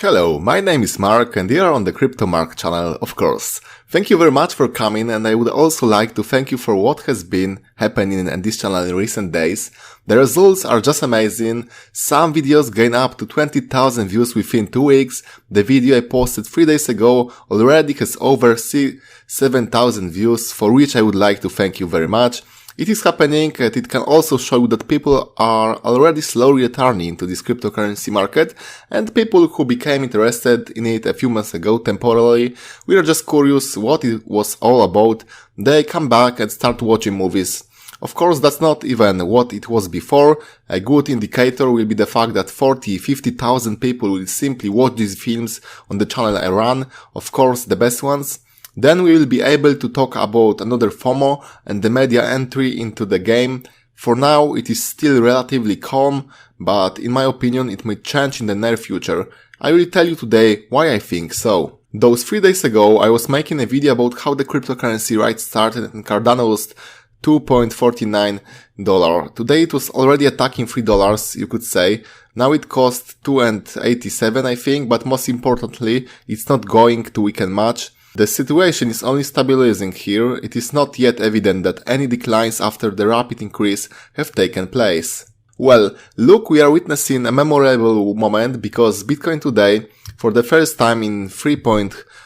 Hello, my name is Mark and you are on the Crypto Mark channel, of course. Thank you very much for coming, and I would also like to thank you for what has been happening in this channel in recent days. The results are just amazing. Some videos gain up to 20,000 views within 2 weeks. The video I posted 3 days ago already has over 7,000 views, for which I would like to thank you very much. It is happening, and it can also show you that people are already slowly returning into this cryptocurrency market, and people who became interested in it a few months ago temporarily, we are just curious what it was all about, they come back and start watching movies. Of course, that's not even what it was before. A good indicator will be the fact that 40-50,000 people will simply watch these films on the channel I run, of course the best ones. Then we will be able to talk about another FOMO and the media entry into the game. For now, it is still relatively calm, but in my opinion, it may change in the near future. I will tell you today why I think so. Those 3 days ago, I was making a video about how the cryptocurrency ride started and Cardano was $2.49. Today it was already attacking $3, you could say. Now it costs $2.87, I think, but most importantly, it's not going to weaken much. The situation is only stabilizing here. It is not yet evident that any declines after the rapid increase have taken place. Well, look, we are witnessing a memorable moment because Bitcoin today, for the first time in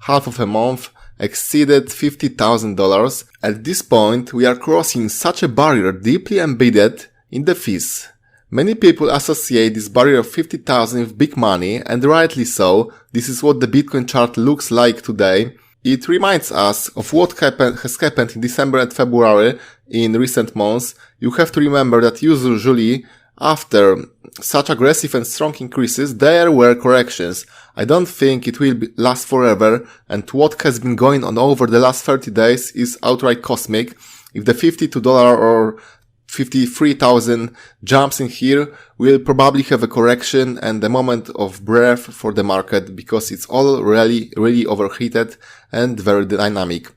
half of a month, exceeded $50,000. At this point, we are crossing such a barrier deeply embedded in the fees. Many people associate this barrier of 50,000 with big money, and rightly so. This is what the Bitcoin chart looks like today. It reminds us of what has happened in December and February in recent months. You have to remember that usually after such aggressive and strong increases, there were corrections. I don't think it will last forever, and what has been going on over the last 30 days is outright cosmic. If the $52 or 53,000 jumps in here, we'll probably have a correction and a moment of breath for the market because it's all really overheated and very dynamic.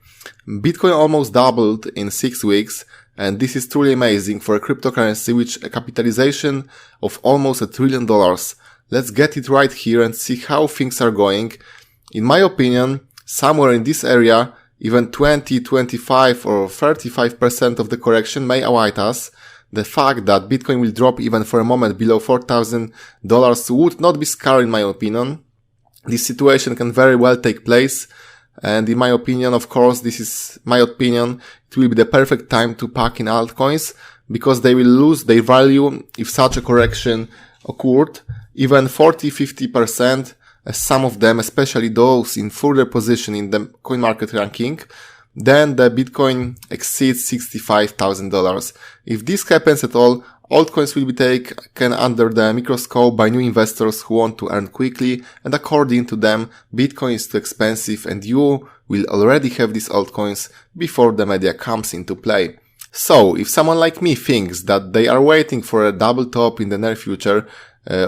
Bitcoin almost doubled in 6 weeks, and this is truly amazing for a cryptocurrency with a capitalization of almost $1 trillion. Let's get it right here and see how things are going. In my opinion, somewhere in this area, even 20, 25 or 35% of the correction may await us. The fact that Bitcoin will drop even for a moment below $4,000 would not be scary in my opinion. This situation can very well take place, and in my opinion, of course, this is my opinion, it will be the perfect time to pack in altcoins because they will lose their value if such a correction occurred. Even 40-50%, as some of them, especially those in further position in the coin market ranking, then the Bitcoin exceeds $65,000. If this happens at all, altcoins will be taken under the microscope by new investors who want to earn quickly, and according to them, Bitcoin is too expensive and you will already have these altcoins before the media comes into play. So, if someone like me thinks that they are waiting for a double top in the near future,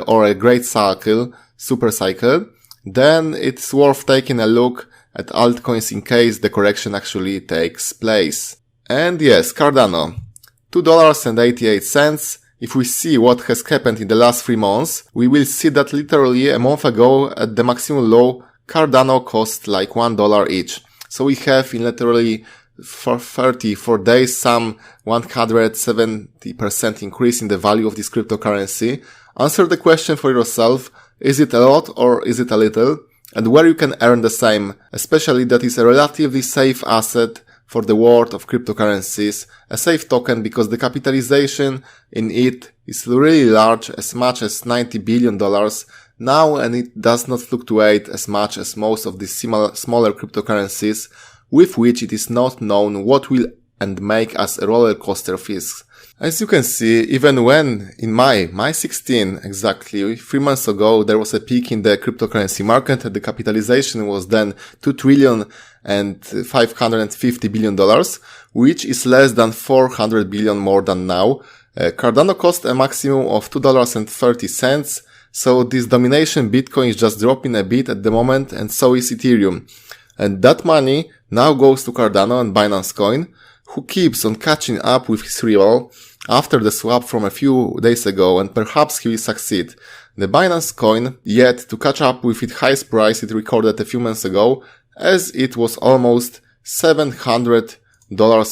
or a great cycle, super cycle, then it's worth taking a look at altcoins in case the correction actually takes place. And yes, Cardano, $2.88. If we see what has happened in the last 3 months, we will see that literally a month ago at the maximum low, Cardano cost like $1 each. So we have in literally for 34 days some 170% increase in the value of this cryptocurrency. Answer the question for yourself. Is it a lot or is it a little? And where you can earn the same, especially that is a relatively safe asset for the world of cryptocurrencies, a safe token because the capitalization in it is really large, as much as $90 billion now, and it does not fluctuate as much as most of the smaller cryptocurrencies with which it is not known what will and make us a roller coaster fees. As you can see, even when in my 16 exactly 3 months ago there was a peak in the cryptocurrency market and the capitalization was then $2.550 trillion, which is less than $400 billion more than now. Cardano cost a maximum of $2.30, so this domination Bitcoin is just dropping a bit at the moment, and so is Ethereum. And that money now goes to Cardano and Binance Coin, who keeps on catching up with his rival after the swap from a few days ago, and perhaps he will succeed. the Binance coin yet to catch up with its highest price it recorded a few months ago, as it was almost $700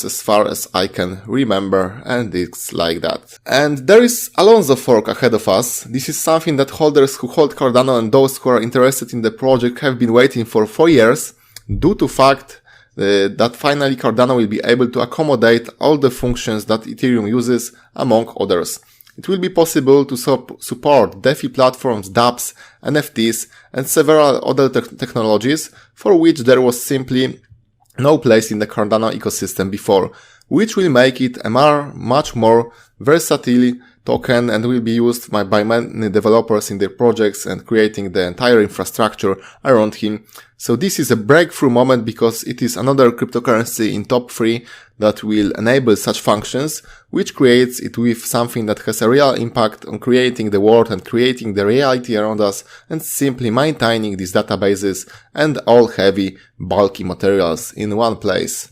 as far as I can remember, and it's like that. And there is Alonso fork ahead of us. This is something that holders who hold Cardano and those who are interested in the project have been waiting for 4 years, due to fact that finally Cardano will be able to accommodate all the functions that Ethereum uses, among others. It will be possible to support DeFi platforms, dApps, NFTs, and several other technologies for which there was simply no place in the Cardano ecosystem before, which will make it a much more versatile token and will be used by many developers in their projects and creating the entire infrastructure around him. So this is a breakthrough moment because it is another cryptocurrency in top 3 that will enable such functions, which creates it with something that has a real impact on creating the world and creating the reality around us and simply maintaining these databases and all heavy, bulky materials in one place.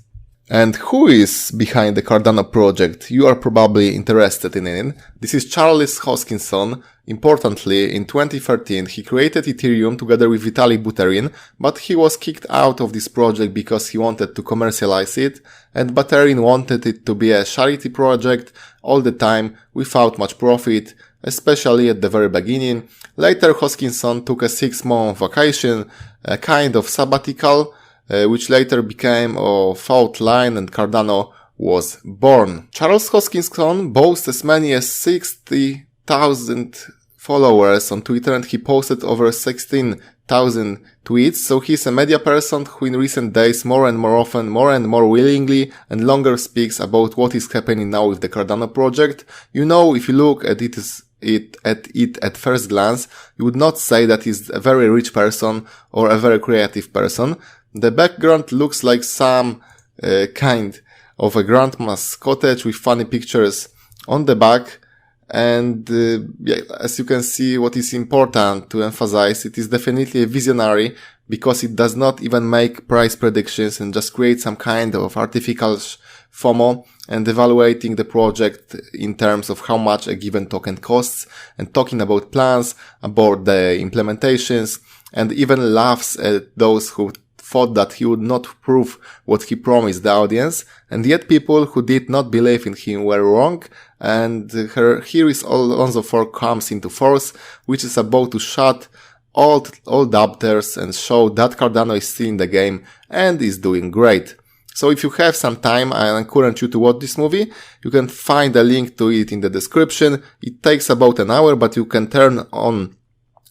And who is behind the Cardano project? You are probably interested in it. This is Charles Hoskinson. Importantly, in 2013, he created Ethereum together with Vitalik Buterin, but he was kicked out of this project because he wanted to commercialize it, and Buterin wanted it to be a charity project all the time without much profit, especially at the very beginning. Later, Hoskinson took a 6-month vacation, a kind of sabbatical, which later became a fault line, and Cardano was born. Charles Hoskinson boasts as many as 60,000 followers on Twitter, and he posted over 16,000 tweets, so he's a media person who in recent days more and more often, more and more willingly and longer speaks about what is happening now with the Cardano project. You know, if you look at it at first glance, you would not say that he's a very rich person or a very creative person. The background looks like some kind of a grandma's cottage with funny pictures on the back. And as you can see, what is important to emphasize, it is definitely a visionary because it does not even make price predictions and just create some kind of artificial FOMO and evaluating the project in terms of how much a given token costs and talking about plans, about the implementations, and even laughs at those who thought that he would not prove what he promised the audience, and yet people who did not believe in him were wrong, and here is Alonso fork comes into force, which is about to shut all doubters and show that Cardano is still in the game and is doing great. So if you have some time, I encourage you to watch this movie. You can find a link to it in the description. It takes about an hour, but you can turn on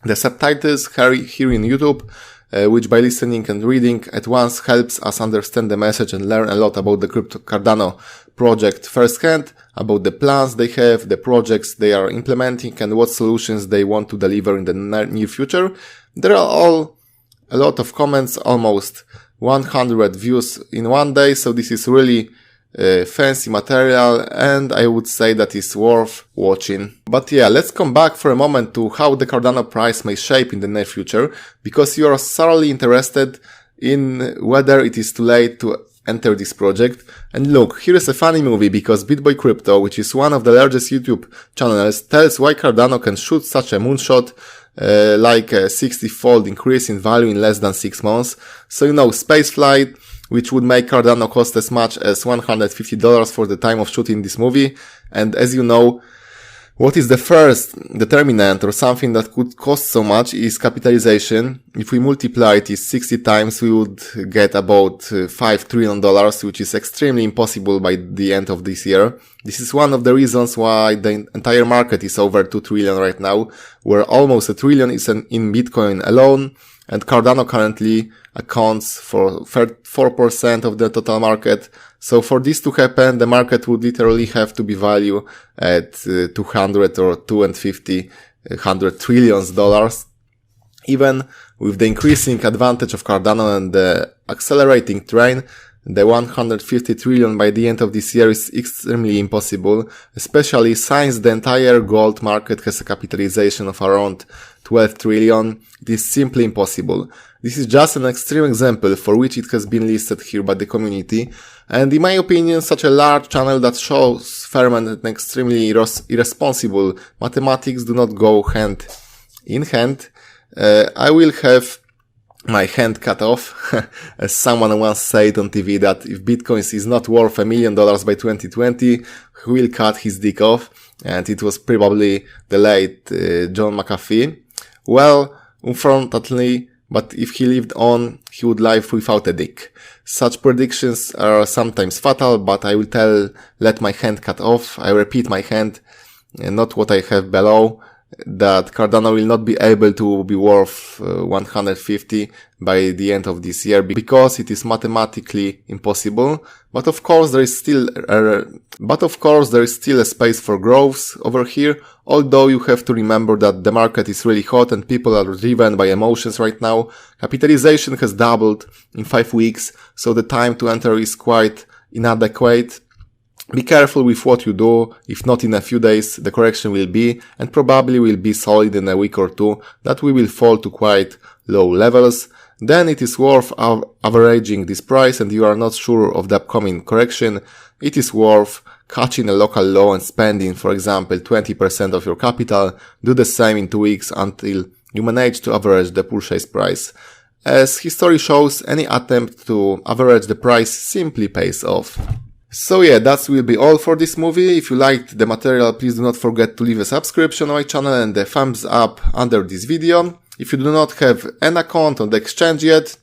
the subtitles here in YouTube, which by listening and reading at once helps us understand the message and learn a lot about the Cardano project firsthand, about the plans they have, the projects they are implementing, and what solutions they want to deliver in the near future. There are a lot of comments, almost 100 views in one day, so this is really fancy material, and I would say that is worth watching. But yeah, let's come back for a moment to how the Cardano price may shape in the near future, because you are thoroughly interested in whether it is too late to enter this project. And look, here is a funny movie because BitBoy Crypto, which is one of the largest YouTube channels, tells why Cardano can shoot such a moonshot, like a 60-fold increase in value in less than 6 months. So you know, spaceflight, which would make Cardano cost as much as $150 for the time of shooting this movie. And as you know, what is the first determinant or something that could cost so much is capitalization. If we multiply it 60 times, we would get about $5 trillion, which is extremely impossible by the end of this year. This is one of the reasons why the entire market is over 2 trillion right now, where almost $1 trillion is in Bitcoin alone. And Cardano currently accounts for 4% of the total market. So for this to happen, the market would literally have to be valued at 200 or 250, $100 trillion. Even with the increasing advantage of Cardano and the accelerating train, the 150 trillion by the end of this year is extremely impossible, especially since the entire gold market has a capitalization of around 12 trillion. It is simply impossible. This is just an extreme example for which it has been listed here by the community, and in my opinion, such a large channel that shows firm and extremely irresponsible mathematics do not go hand in hand, I will have my hand cut off. As someone once said on TV that if Bitcoin is not worth $1 million by 2020, he will cut his dick off. And it was probably the late John McAfee. Well, unfortunately, but if he lived on, he would live without a dick. Such predictions are sometimes fatal, but I will let my hand cut off. I repeat, my hand, not what I have below, that Cardano will not be able to be worth 150 by the end of this year because it is mathematically impossible. But of course there is still a space for growth over here, although you have to remember that the market is really hot and people are driven by emotions right now. Capitalization has doubled in 5 weeks, so the time to enter is quite inadequate. Be careful with what you do. If not in a few days, the correction will be, and probably will be solid in a week or two, that we will fall to quite low levels. Then it is worth averaging this price, and you are not sure of the upcoming correction. It is worth catching a local low and spending, for example, 20% of your capital. Do the same in 2 weeks until you manage to average the purchase price. As history shows, any attempt to average the price simply pays off. So yeah, that will be all for this movie. If you liked the material, please do not forget to leave a subscription on my channel and a thumbs up under this video. If you do not have an account on the exchange yet,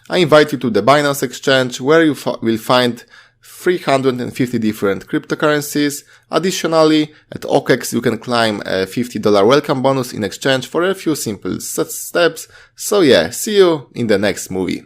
I invite you to the Binance exchange, where you will find 350 different cryptocurrencies. Additionally, at OkeX you can claim a $50 welcome bonus in exchange for a few simple steps. So yeah, see you in the next movie.